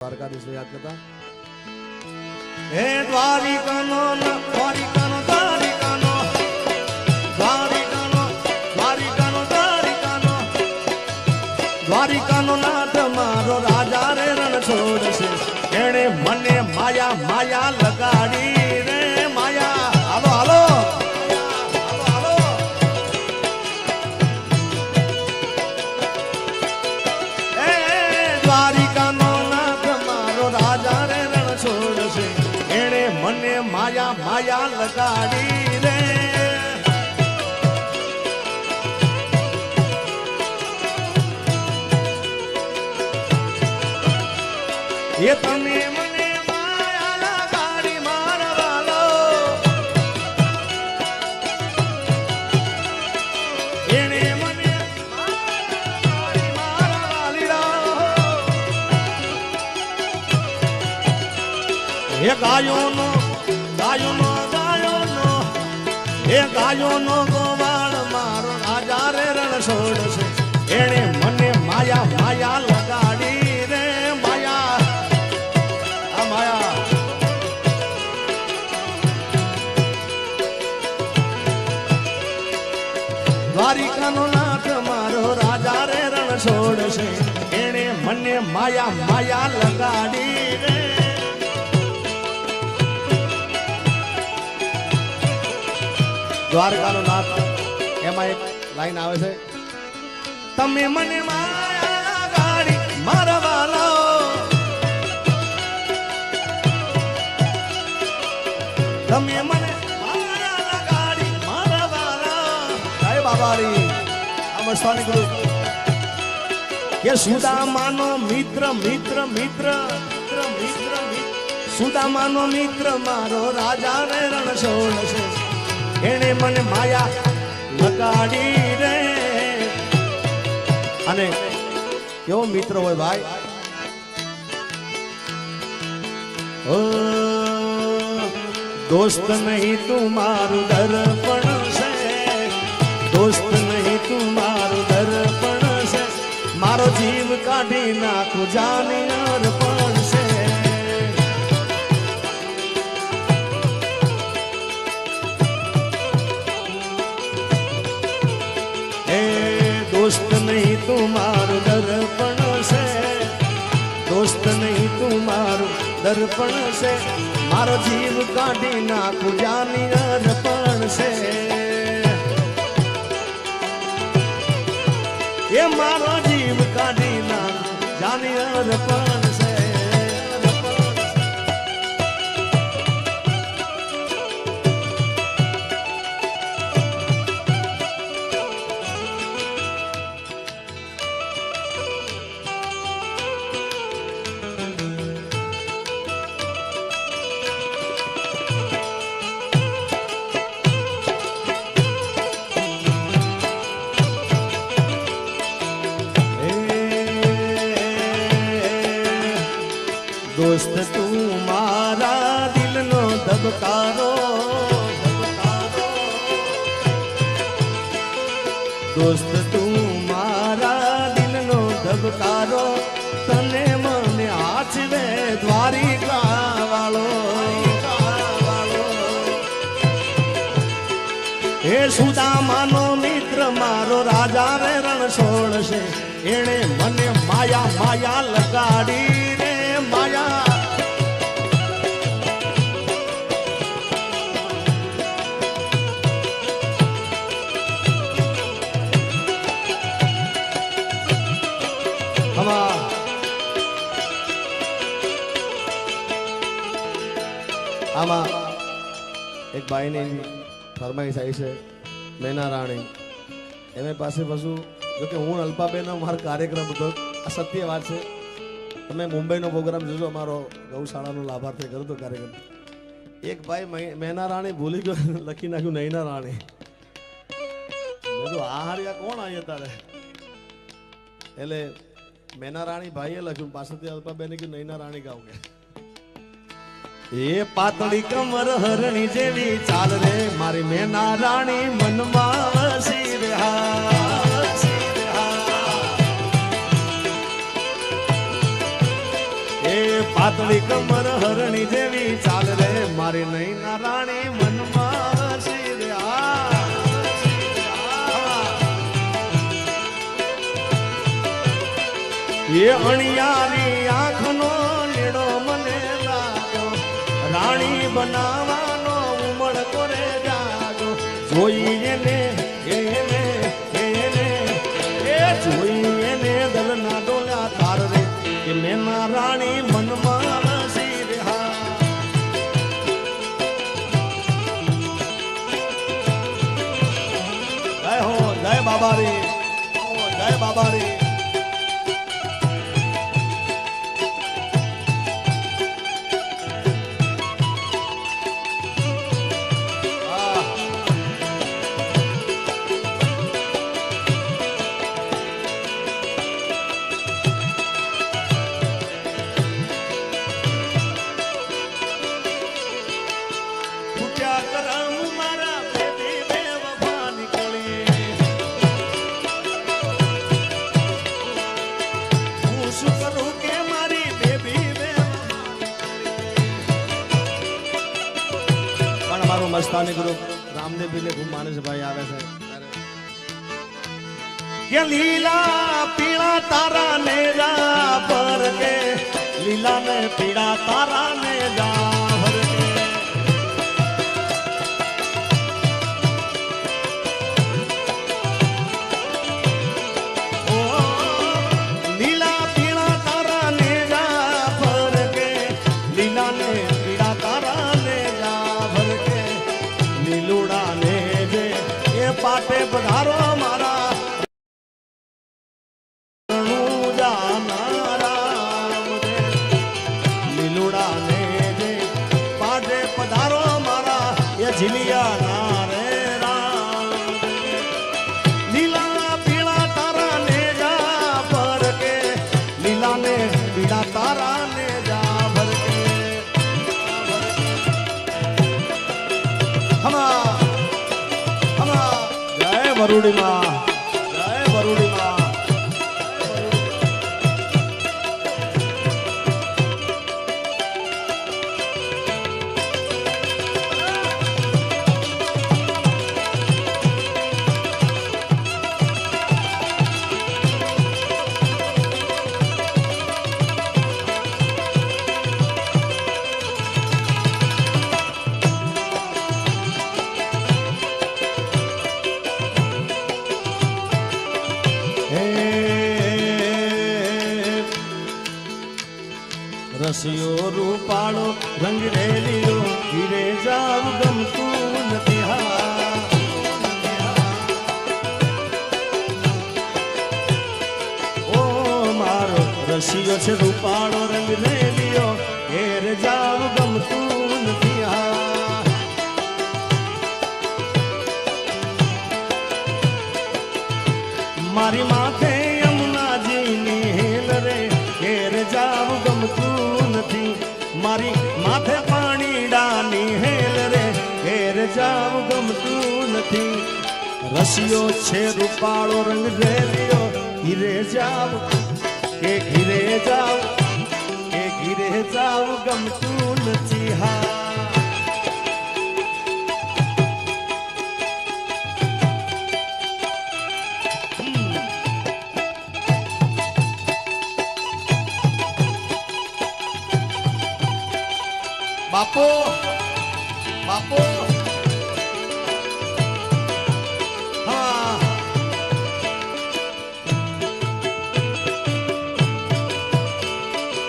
દ્વારકાધીશ યાદ કરતા હે દ્વારિકાનો દ્વારિકાનો દ્વારિકાનો દ્વારિકાનો દ્વારિકાનો દ્વારિકાનો દ્વારિકાનો નાથ મારો રાજા રે રણ છોડશે એણે મને માયા માયા લગાડી રે માયા હાલો હાલો માયા માયા લગાડી રે એ તમે મને માયા લગાડી મારવાલો એને મને માયા મારવાલી એ ગાયોનો એ ગાયોનો ગોવાળ મારો રાજા રે રણ છોડશે એણે મને માયા માયા લગાડી રે માયા આ માયા દ્વારિકાનો નાથ મારો રાજા રે રણ છોડશે એણે મને માયા માયા લગાડી રે દ્વારકાનો નાથ એમાં એક લાઈન આવે છે તમે મને માયા ગાડી મારવાલો તમે મને માયા ગાડી મારવાલો જય બાબારી આ મસ્તાની ગુરુ કે સુદામાનો મિત્ર મિત્ર મિત્ર મિત્ર સુદામાનો મિત્ર મારો રાજા રે રણ છોડશે એને મને માયા લગાડી રે અને કેવો મિત્ર હોય ભાઈ ઓ દોસ્ત નહીં તું મારું દર્પણ છે દોસ્ત નહીં તું મારું દર્પણ છે મારો જીવ કાઢી નાખું જાની અર્પણ છે दोस्त नहीं तुम्हारो दर्पण से दोस्त नहीं तुम्हारो दर्पण से मारो जीव काढ़ी नाखू जानी अर्पण से ये मारो जीव काढ़ी नाखू जानी अर्पण से दोस्त तू मारा दिल नो धबकारो दोस्त तू मारा दिल नो धबकारो तने मने आचवे द्वारिका वालो हे सुदामानो मित्र मारो राजा रे रण છોડશે એણે મને માયા માયા લગાડી રે માયા આમાં એક ભાઈની ફરમાઈશ આવી છે મેના રાણી એની પાસે પાછું જોકે હું અલ્પાબેન મારો કાર્યક્રમ હતો આ સત્ય વાત છે તમે મુંબઈનો પ્રોગ્રામ જોજો અમારો ગૌશાળાનો લાભાર્થી કર્યો હતો કાર્યક્રમ એક ભાઈ મેના રાણી ભૂલી ગયો લખી નાખ્યું નૈના રાણી બધું આ હારિયા કોણ આવ્યા તારે એટલે મેના રાણી ભાઈએ લખ્યું પાછળથી અલ્પાબેને કીધું નૈના રાણી ગાવ કે એ પાતળી કમર હરણી જેવી ચાલ રે મારી મેના રાણી મનમાં વસી રહ્યા એ પાતળી કમર હરણી જેવી ચાલ રે મારી નહીં ના રાણી મનમાં વસી રે એ અણિયારી આંખનો નીડો મને લાગ્યો રાણી બનાવવાનો ઉમળ કરે જાગો જોઈએ ને એને જોઈ એને દલના ડોલા તાર રે કે મેના રાણી મનમાં વસી રે જય હો જય બાબા રે જય બાબા રે મસ્તાની ગ્રુપ રામદેવ ને ખૂબ માને છે ભાઈ આવે છે કે લીલા પીળા તારા ને જા પર કે લીલા ને પીળા તારા ને જા ભર કે ઓ લીલા પીળા તારા ને જા પર કે લીલા ને પીળા તારા ને જા ભર કે લીલુડા ને જે એ પાટે પધારો મારા લીલુડા ને જે પાટે પધારો મારા એ ઝીલિયા ના રે રામ લીલા પીળા તારા ને જા પર કે લીલા ને પીળા તારા ને જા ભર કે જય વરુડી માં જય વરુડી માં રસિયો રૂપાળો રંગ રેલિયો ઘીરે જાવ ગમતું નથી ઓ મારો રસિયો છે રૂપાળો રંગ રેલિયો ઘેર જાવ ગમતું નથી મારી માથે યમુનાજીની હેલ રે ઘેર જાવ ગમતું નથી મારી માથે પાણી ડાની હેલ રે ઘેર જાવ ગમતું નથી રસિયો છે રૂપાળો રંગ રેલિયો ઘીરે જાવ કે ઘીરે જાવ કે ઘીરે જાવ ગમતું નથી બાપો બાપો